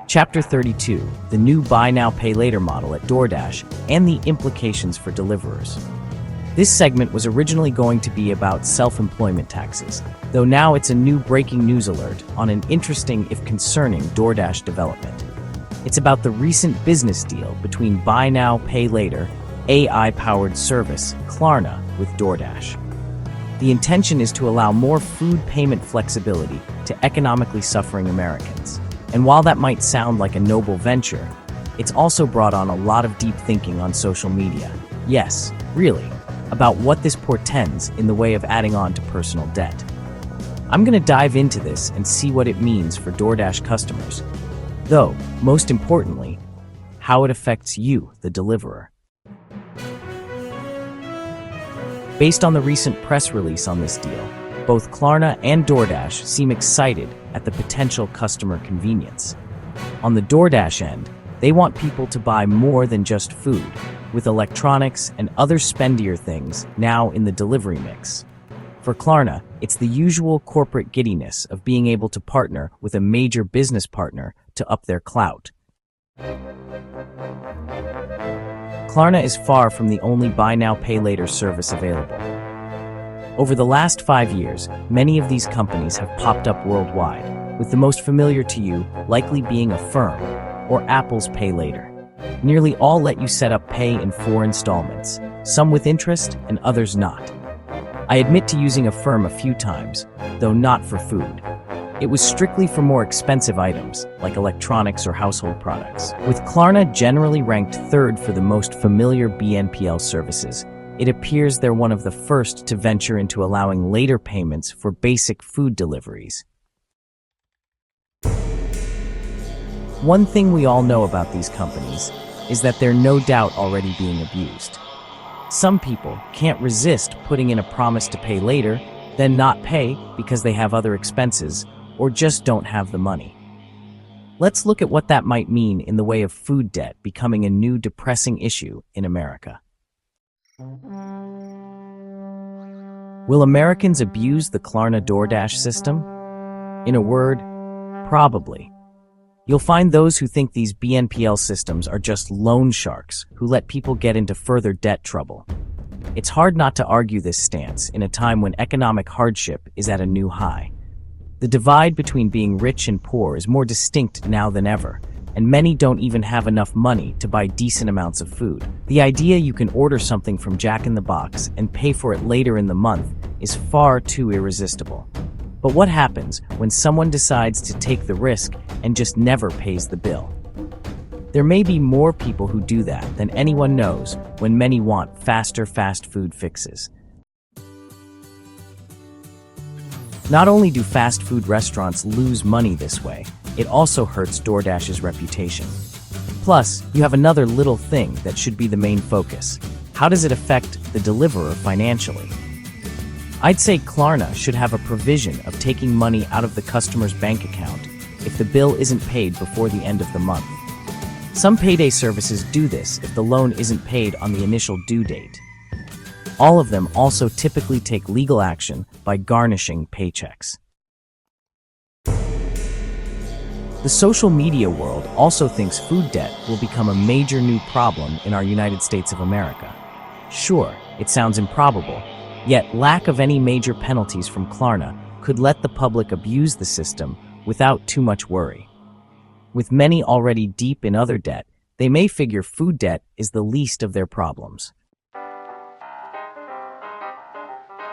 Chapter 32, the new Buy Now Pay Later model at DoorDash and the implications for deliverers. This segment was originally going to be about self-employment taxes, though now it's a new breaking news alert on an interesting, if concerning, DoorDash development. It's about the recent business deal between Buy Now Pay Later, AI-powered service, Klarna, with DoorDash. The intention is to allow more food payment flexibility to economically suffering Americans. And while that might sound like a noble venture, it's also brought on a lot of deep thinking on social media. Yes, really, about what this portends in the way of adding on to personal debt. I'm going to dive into this and see what it means for DoorDash customers. Though, most importantly, how it affects you, the deliverer. Based on the recent press release on this deal, both Klarna and DoorDash seem excited at the potential customer convenience. On the DoorDash end, they want people to buy more than just food, with electronics and other spendier things now in the delivery mix. For Klarna, it's the usual corporate giddiness of being able to partner with a major business partner to up their clout. Klarna is far from the only Buy Now Pay Later service available. Over the last 5 years, many of these companies have popped up worldwide, with the most familiar to you likely being Affirm or Apple's Pay Later. Nearly all let you set up pay in 4 installments, some with interest and others not. I admit to using Affirm a few times, though not for food. It was strictly for more expensive items, like electronics or household products. With Klarna generally ranked 3rd for the most familiar BNPL services, it appears they're one of the first to venture into allowing later payments for basic food deliveries. One thing we all know about these companies is that they're no doubt already being abused. Some people can't resist putting in a promise to pay later, then not pay because they have other expenses or just don't have the money. Let's look at what that might mean in the way of food debt becoming a new depressing issue in America. Will Americans abuse the Klarna DoorDash system? In a word, probably. You'll find those who think these BNPL systems are just loan sharks who let people get into further debt trouble. It's hard not to argue this stance in a time when economic hardship is at a new high. The divide between being rich and poor is more distinct now than ever, and many don't even have enough money to buy decent amounts of food. The idea you can order something from Jack in the Box and pay for it later in the month is far too irresistible. But what happens when someone decides to take the risk and just never pays the bill? There may be more people who do that than anyone knows when many want faster fast food fixes. Not only do fast food restaurants lose money this way, it also hurts DoorDash's reputation. Plus, you have another little thing that should be the main focus. How does it affect the deliverer financially? I'd say Klarna should have a provision of taking money out of the customer's bank account if the bill isn't paid before the end of the month. Some payday services do this if the loan isn't paid on the initial due date. All of them also typically take legal action by garnishing paychecks. The social media world also thinks food debt will become a major new problem in our United States of America. Sure, it sounds improbable, yet lack of any major penalties from Klarna could let the public abuse the system without too much worry. With many already deep in other debt, they may figure food debt is the least of their problems.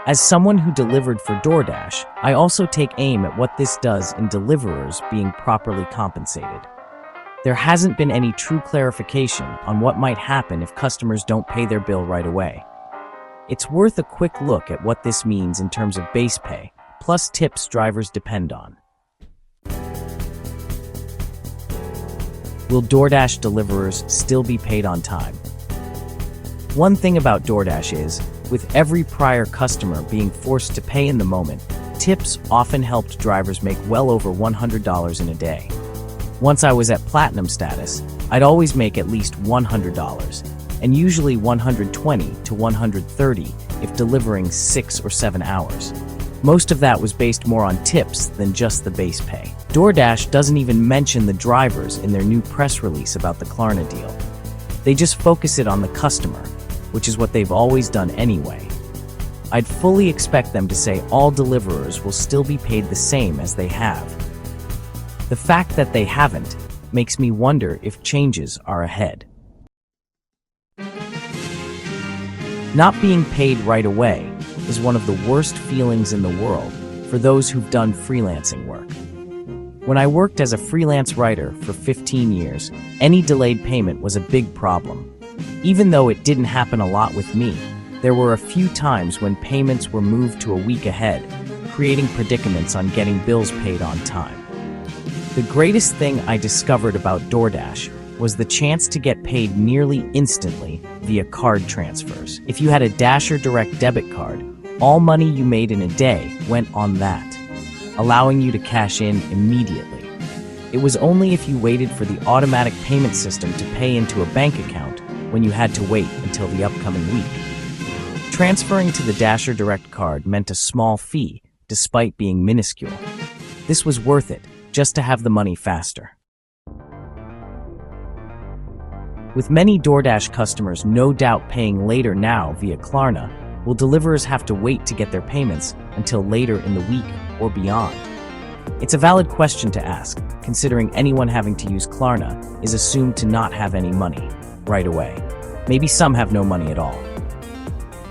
As someone who delivered for DoorDash, I also take aim at what this does in deliverers being properly compensated. There hasn't been any true clarification on what might happen if customers don't pay their bill right away. It's worth a quick look at what this means in terms of base pay, plus tips drivers depend on. Will DoorDash deliverers still be paid on time? One thing about DoorDash is, with every prior customer being forced to pay in the moment, tips often helped drivers make well over $100 in a day. Once I was at platinum status, I'd always make at least $100, and usually $120 to $130 if delivering 6 or 7 hours. Most of that was based more on tips than just the base pay. DoorDash doesn't even mention the drivers in their new press release about the Klarna deal. They just focus it on the customer, which is what they've always done anyway. I'd fully expect them to say all deliverers will still be paid the same as they have. The fact that they haven't makes me wonder if changes are ahead. Not being paid right away is one of the worst feelings in the world for those who've done freelancing work. When I worked as a freelance writer for 15 years, any delayed payment was a big problem. Even though it didn't happen a lot with me, there were a few times when payments were moved to a week ahead, creating predicaments on getting bills paid on time. The greatest thing I discovered about DoorDash was the chance to get paid nearly instantly via card transfers. If you had a Dasher direct debit card, all money you made in a day went on that, allowing you to cash in immediately. It was only if you waited for the automatic payment system to pay into a bank account when you had to wait until the upcoming week. Transferring to the Dasher direct card meant a small fee, despite being minuscule. This was worth it, just to have the money faster. With many DoorDash customers no doubt paying later now via Klarna, will deliverers have to wait to get their payments until later in the week or beyond? It's a valid question to ask, considering anyone having to use Klarna is assumed to not have any money right away. Maybe some have no money at all.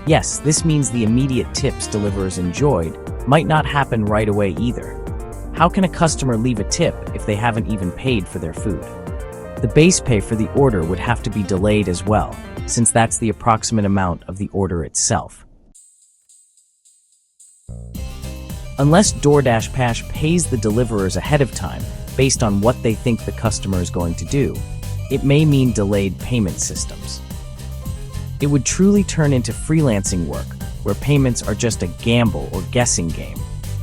Yes, this means the immediate tips deliverers enjoyed might not happen right away either. How can a customer leave a tip if they haven't even paid for their food? The base pay for the order would have to be delayed as well, since that's the approximate amount of the order itself. Unless DoorDash pays the deliverers ahead of time based on what they think the customer is going to do, it may mean delayed payment systems. It would truly turn into freelancing work, where payments are just a gamble or guessing game,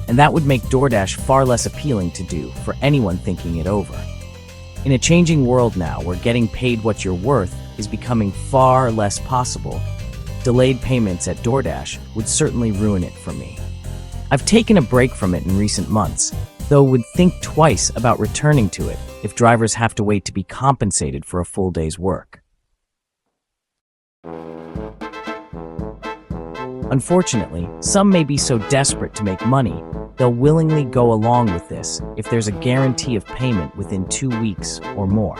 and that would make DoorDash far less appealing to do for anyone thinking it over. In a changing world now where getting paid what you're worth is becoming far less possible, delayed payments at DoorDash would certainly ruin it for me. I've taken a break from it in recent months, though would think twice about returning to it if drivers have to wait to be compensated for a full day's work. Unfortunately, some may be so desperate to make money, they'll willingly go along with this if there's a guarantee of payment within 2 weeks or more.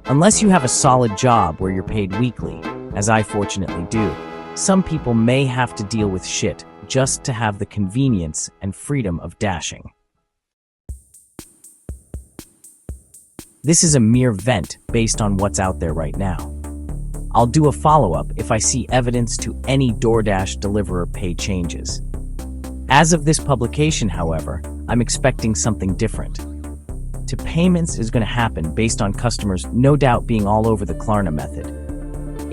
Unless you have a solid job where you're paid weekly, as I fortunately do, some people may have to deal with shit just to have the convenience and freedom of dashing. This is a mere vent based on what's out there right now. I'll do a follow-up if I see evidence to any DoorDash deliverer pay changes. As of this publication, however, I'm expecting something different. To payments is going to happen based on customers no doubt being all over the Klarna method.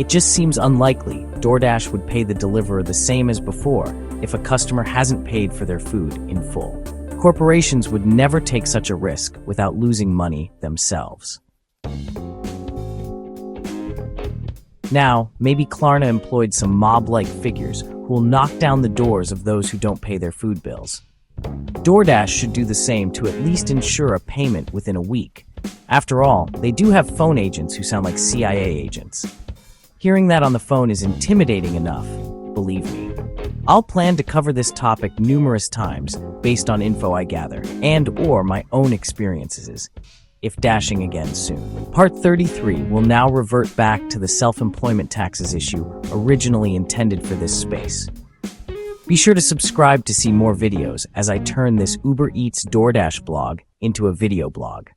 It just seems unlikely DoorDash would pay the deliverer the same as before if a customer hasn't paid for their food in full. Corporations would never take such a risk without losing money themselves. Now, maybe Klarna employed some mob-like figures who will knock down the doors of those who don't pay their food bills. DoorDash should do the same to at least ensure a payment within a week. After all, they do have phone agents who sound like CIA agents. Hearing that on the phone is intimidating enough, believe me. I'll plan to cover this topic numerous times based on info I gather and/or my own experiences, if dashing again soon. Part 33 will now revert back to the self-employment taxes issue originally intended for this space. Be sure to subscribe to see more videos as I turn this Uber Eats DoorDash blog into a video blog.